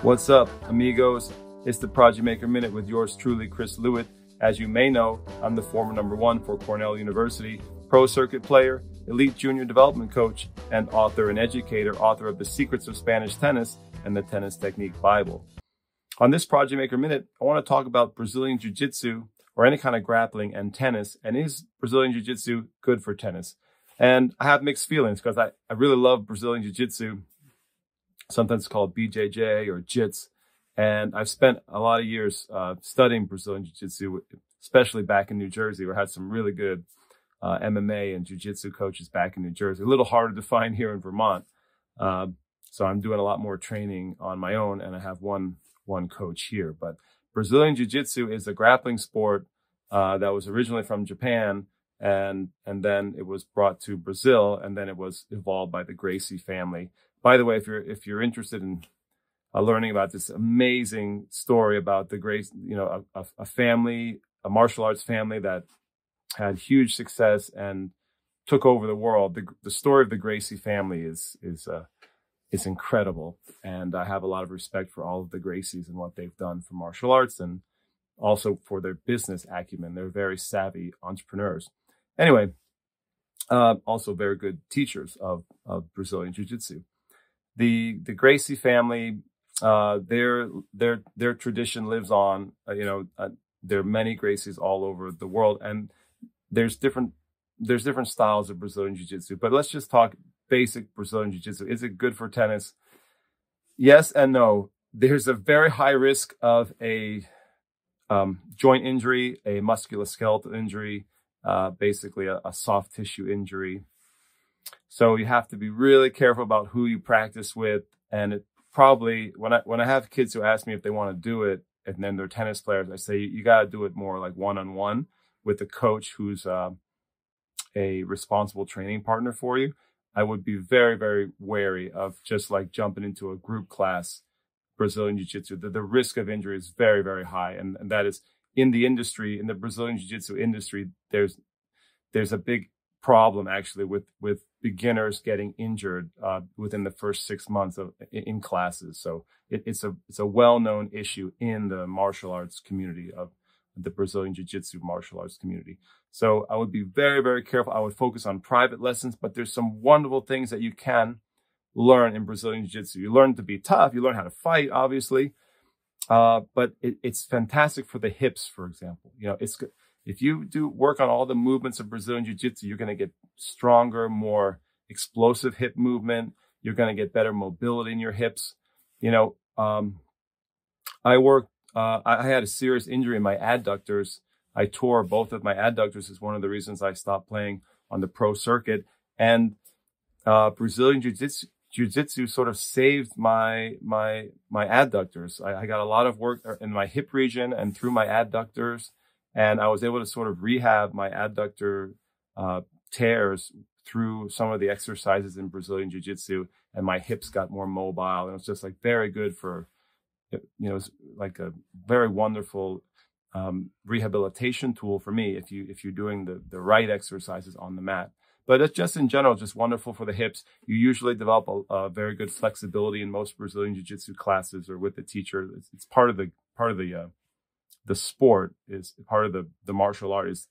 What's up, amigos? It's the Prodigy Maker Minute with yours truly, Chris Lewitt. As you may know, I'm the former #1 for Cornell University, pro circuit player, elite junior development coach, and author and educator, author of The Secrets of Spanish Tennis and the Tennis Technique Bible. On this Prodigy Maker Minute, I want to talk about Brazilian Jiu-Jitsu or any kind of grappling and tennis. And is Brazilian Jiu-Jitsu good for tennis? And I have mixed feelings because I really love Brazilian Jiu-Jitsu. Sometimes called BJJ or JITS. And I've spent a lot of years studying Brazilian Jiu-Jitsu, especially back in New Jersey, where I had some really good MMA and Jiu-Jitsu coaches back in New Jersey. A little harder to find here in Vermont. So I'm doing a lot more training on my own, and I have one coach here. But Brazilian Jiu-Jitsu is a grappling sport that was originally from Japan, and then it was brought to Brazil, and then it was evolved by the Gracie family. By the way, if you're interested in learning about this amazing story about the Gracie, a family, a martial arts family that had huge success and took over the world, the story of the Gracie family is incredible, and I have a lot of respect for all of the Gracies and what they've done for martial arts and also for their business acumen. They're very savvy entrepreneurs. Anyway, also very good teachers of Brazilian Jiu-Jitsu. The Gracie family, their tradition lives on. There are many Gracies all over the world, and there's different styles of Brazilian Jiu-Jitsu. But let's just talk basic Brazilian Jiu-Jitsu. Is it good for tennis? Yes and no. There's a very high risk of a joint injury, a musculoskeletal injury, basically a soft tissue injury. So you have to be really careful about who you practice with. And it probably, when I have kids who ask me if they want to do it, and then they're tennis players, I say, you got to do it more like one-on-one with a coach who's a responsible training partner for you. I would be very, very wary of just like jumping into a group class Brazilian Jiu-Jitsu. The risk of injury is very, very high. And that is in the industry, in the Brazilian Jiu-Jitsu industry, there's a big problem actually with beginners getting injured within the first 6 months in classes. So it's a well-known issue in the martial arts community of the Brazilian Jiu-Jitsu martial arts community. So I would be very, very careful. I would focus on private lessons, but there's some wonderful things that you can learn in Brazilian Jiu-Jitsu. You learn to be tough. You learn how to fight, obviously. But it's fantastic for the hips, for example. It's good. If you do work on all the movements of Brazilian Jiu-Jitsu, you're going to get stronger, more explosive hip movement. You're going to get better mobility in your hips. I had a serious injury in my adductors. I tore both of my adductors. Is one of the reasons I stopped playing on the pro circuit. And Brazilian Jiu-Jitsu sort of saved my adductors. I got a lot of work in my hip region and through my adductors. And I was able to sort of rehab my adductor tears through some of the exercises in Brazilian Jiu-Jitsu, and my hips got more mobile. And it was just like very good for, it's like a very wonderful rehabilitation tool for me if you're doing the right exercises on the mat. But it's just in general, just wonderful for the hips. You usually develop a very good flexibility in most Brazilian Jiu-Jitsu classes or with the teacher. It's part of the sport, is part of the martial art is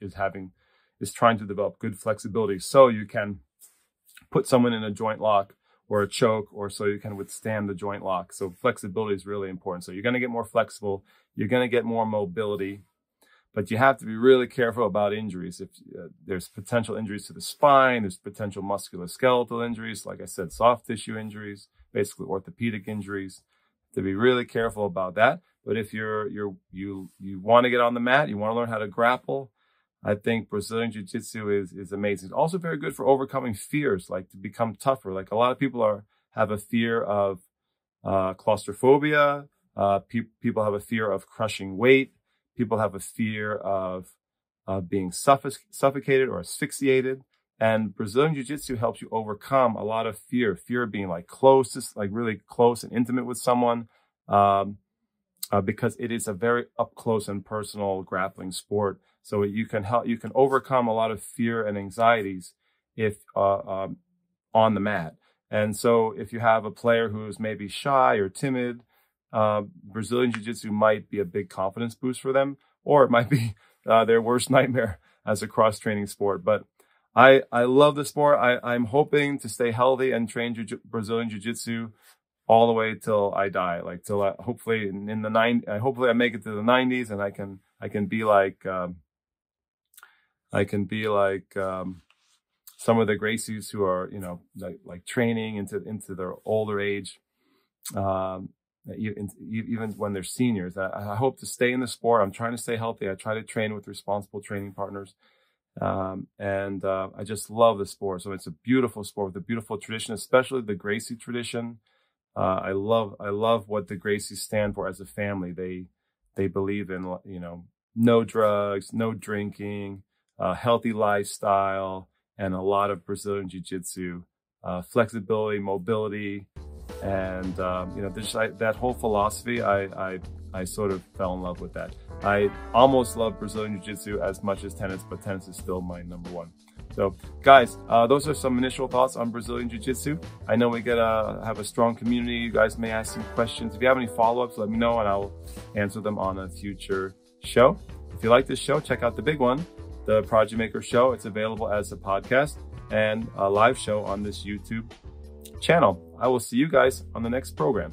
trying to develop good flexibility so you can put someone in a joint lock or a choke, or so you can withstand the joint lock. So flexibility is really important. So you're going to get more flexible, you're going to get more mobility, but you have to be really careful about injuries. If there's potential injuries to the spine, there's potential musculoskeletal injuries, like I said, soft tissue injuries, basically orthopedic injuries. To be really careful about that. But if you want to get on the mat, you want to learn how to grapple, I think Brazilian Jiu-Jitsu is amazing. It's also very good for overcoming fears, like to become tougher. Like a lot of people have a fear of claustrophobia. People have a fear of crushing weight. People have a fear of being suffocated or asphyxiated. And Brazilian Jiu-Jitsu helps you overcome a lot of fear of being like really close and intimate with someone, because it is a very up close and personal grappling sport. So you can overcome a lot of fear and anxieties if on the mat. And so if you have a player who's maybe shy or timid, Brazilian Jiu-Jitsu might be a big confidence boost for them, or it might be their worst nightmare as a cross-training sport. But I love the sport. I'm hoping to stay healthy and train Brazilian Jiu-Jitsu all the way till I die, like till hopefully in the hopefully I make it to the 90s, and I can be like some of the Gracies who are, like training into their older age, even when they're seniors. I hope to stay in the sport. I'm trying to stay healthy. I try to train with responsible training partners. I just love the sport. So it's a beautiful sport with a beautiful tradition, especially the Gracie tradition. I love what the Gracies stand for as a family. They believe in, no drugs, no drinking, healthy lifestyle, and a lot of Brazilian Jiu-Jitsu, flexibility, mobility, and that whole philosophy. I sort of fell in love with that. I almost love Brazilian Jiu-Jitsu as much as tennis, but tennis is still my number one. So guys, those are some initial thoughts on Brazilian Jiu-Jitsu. I know we have a strong community. You guys may ask some questions. If you have any follow-ups, let me know and I'll answer them on a future show. If you like this show, check out the big one, the Prodigy Maker Show. It's available as a podcast and a live show on this YouTube channel. I will see you guys on the next program.